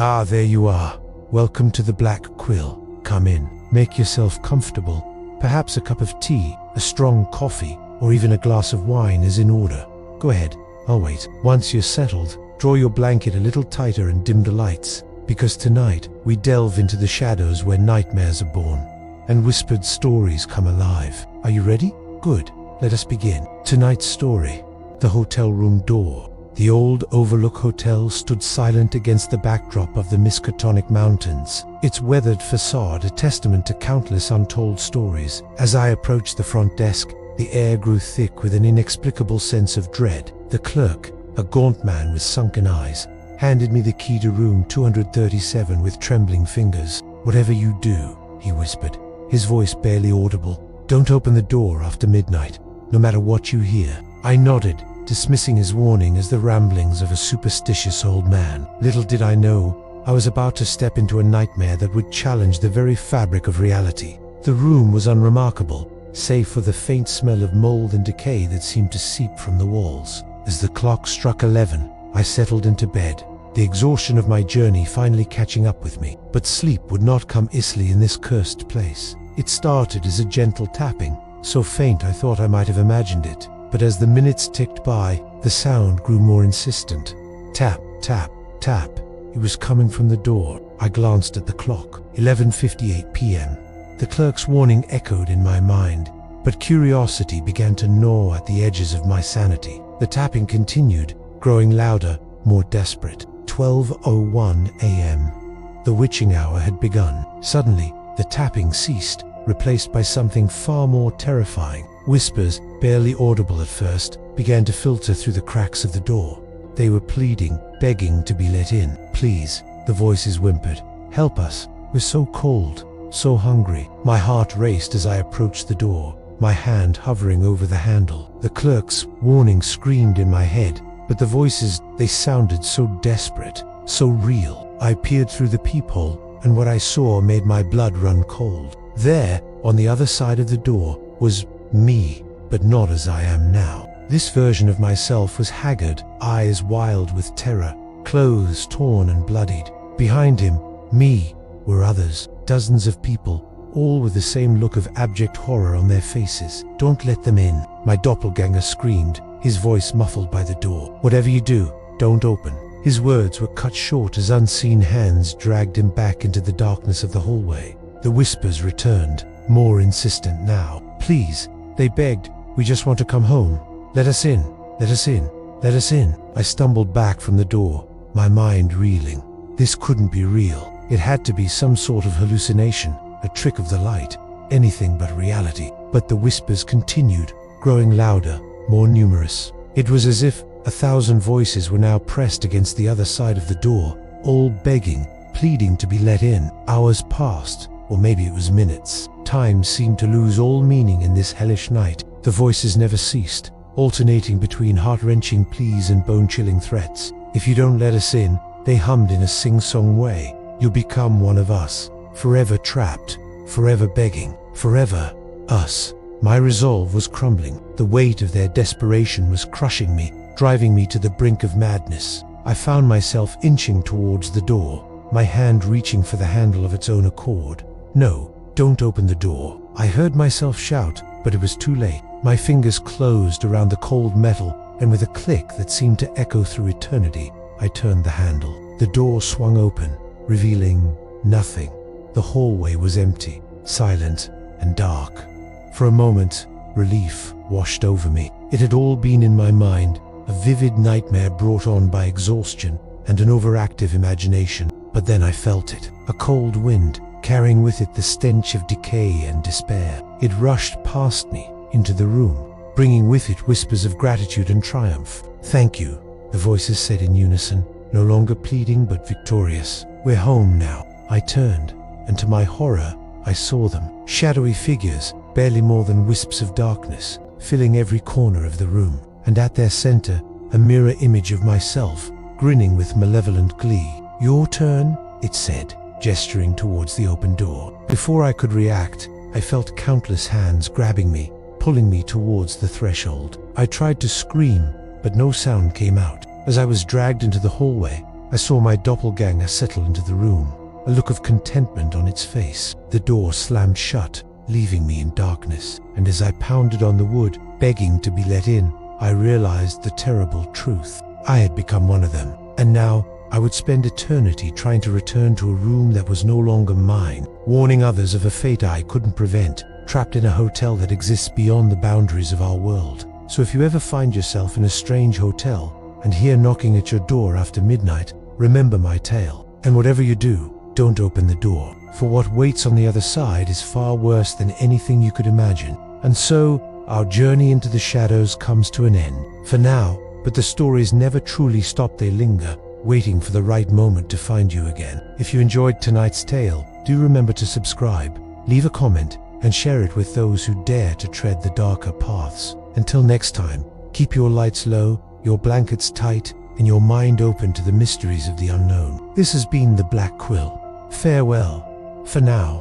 Ah, there you are. Welcome to the Black Quill. Come in. Make yourself comfortable. Perhaps a cup of tea, a strong coffee, or even a glass of wine is in order. Go ahead. I'll wait. Once you're settled, draw your blanket a little tighter and dim the lights, because tonight we delve into the shadows where nightmares are born and whispered stories come alive. Are you ready? Good. Let us begin. Tonight's story. The hotel room door. The old Overlook Hotel stood silent against the backdrop of the Miskatonic Mountains, its weathered facade a testament to countless untold stories. As I approached the front desk, the air grew thick with an inexplicable sense of dread. The clerk, a gaunt man with sunken eyes, handed me the key to room 237 with trembling fingers. "Whatever you do," he whispered, his voice barely audible, "don't open the door after midnight, no matter what you hear." I nodded, dismissing his warning as the ramblings of a superstitious old man. Little did I know, I was about to step into a nightmare that would challenge the very fabric of reality. The room was unremarkable, save for the faint smell of mold and decay that seemed to seep from the walls. As the clock struck 11, I settled into bed, the exhaustion of my journey finally catching up with me. But sleep would not come easily in this cursed place. It started as a gentle tapping, so faint I thought I might have imagined it. But as the minutes ticked by, the sound grew more insistent. Tap, tap, tap. It was coming from the door. I glanced at the clock. 11:58 p.m. The clerk's warning echoed in my mind, but curiosity began to gnaw at the edges of my sanity. The tapping continued, growing louder, more desperate. 12:01 a.m. The witching hour had begun. Suddenly, the tapping ceased, replaced by something far more terrifying. Whispers, barely audible at first, began to filter through the cracks of the door. They were pleading, begging to be let in. "Please," the voices whimpered. "Help us. We're so cold, so hungry." My heart raced as I approached the door, my hand hovering over the handle. The clerk's warning screamed in my head, but the voices, they sounded so desperate, so real. I peered through the peephole, and what I saw made my blood run cold. There, on the other side of the door, was me, but not as I am now. This version of myself was haggard, eyes wild with terror, clothes torn and bloodied. Behind him, me, were others, dozens of people, all with the same look of abject horror on their faces. "Don't let them in," my doppelganger screamed, his voice muffled by the door. "Whatever you do, don't open." His words were cut short as unseen hands dragged him back into the darkness of the hallway. The whispers returned, more insistent now. "Please," they begged, "we just want to come home. Let us in, let us in, let us in." I stumbled back from the door, my mind reeling. This couldn't be real. It had to be some sort of hallucination, a trick of the light, anything but reality. But the whispers continued, growing louder, more numerous. It was as if 1,000 voices were now pressed against the other side of the door, all begging, pleading to be let in. Hours passed, or maybe it was minutes. Time seemed to lose all meaning in this hellish night. The voices never ceased, alternating between heart-wrenching pleas and bone-chilling threats. "If you don't let us in," they hummed in a sing-song way, "you'll become one of us, forever trapped, forever begging, forever us." My resolve was crumbling. The weight of their desperation was crushing me, driving me to the brink of madness. I found myself inching towards the door, my hand reaching for the handle of its own accord. "No, don't open the door," I heard myself shout, but it was too late. My fingers closed around the cold metal, and with a click that seemed to echo through eternity, I turned the handle. The door swung open, revealing nothing. The hallway was empty, silent, and dark. For a moment, relief washed over me. It had all been in my mind, a vivid nightmare brought on by exhaustion and an overactive imagination. But then I felt it, a cold wind, carrying with it the stench of decay and despair. It rushed past me, into the room, bringing with it whispers of gratitude and triumph. "Thank you," the voices said in unison, no longer pleading but victorious. "We're home now." I turned, and to my horror, I saw them, shadowy figures, barely more than wisps of darkness, filling every corner of the room, and at their center, a mirror image of myself, grinning with malevolent glee. "Your turn," it said, gesturing towards the open door. Before I could react, I felt countless hands grabbing me, pulling me towards the threshold. I tried to scream, but no sound came out. As I was dragged into the hallway, I saw my doppelganger settle into the room, a look of contentment on its face. The door slammed shut, leaving me in darkness, and as I pounded on the wood, begging to be let in, I realized the terrible truth. I had become one of them, and now I would spend eternity trying to return to a room that was no longer mine, warning others of a fate I couldn't prevent, trapped in a hotel that exists beyond the boundaries of our world. So if you ever find yourself in a strange hotel and hear knocking at your door after midnight, remember my tale. And whatever you do, don't open the door, for what waits on the other side is far worse than anything you could imagine. And so, our journey into the shadows comes to an end, for now, but the stories never truly stop, they linger, waiting for the right moment to find you again. If you enjoyed tonight's tale, do remember to subscribe, leave a comment, and share it with those who dare to tread the darker paths. Until next time, keep your lights low, your blankets tight, and your mind open to the mysteries of the unknown. This has been the Black Quill. Farewell, for now.